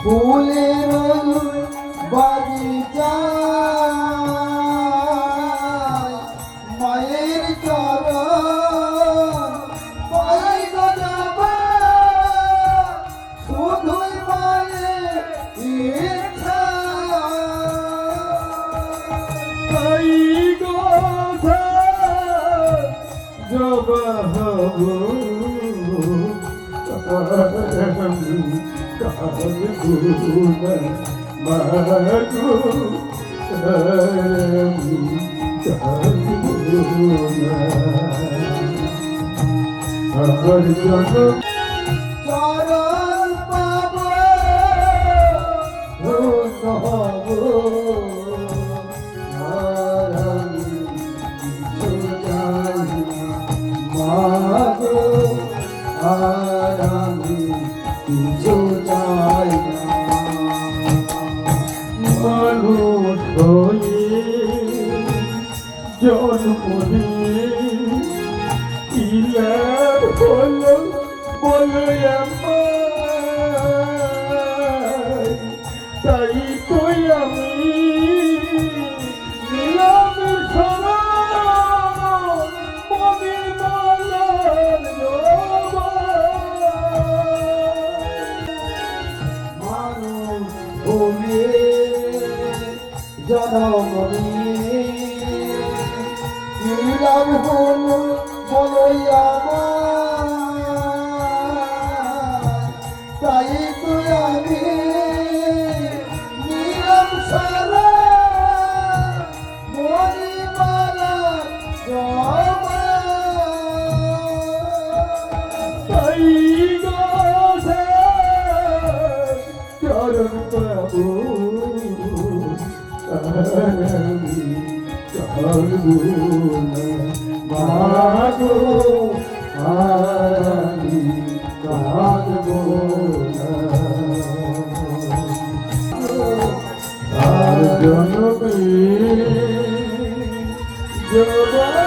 ফুলের বাগিচা মায়ের চরণ পাই গজবা শুধুই মায়ের ইচ্ছা তাই কথা জবা হব চরণ পাব মানুষ হয়ে জন্ম দিয়ে কি লাভ হলো বলো আমায় তাই তো আমি নিলাম শরণ মণিমালার মানুষ ভূমি জনমী নীলাম হল বলই আমার তাই তো আমি নীলাম সারা মণিমালা জমা তাই গাছে চরণ পাবো মাগো আমি কাঁদবো আর জনমে জবা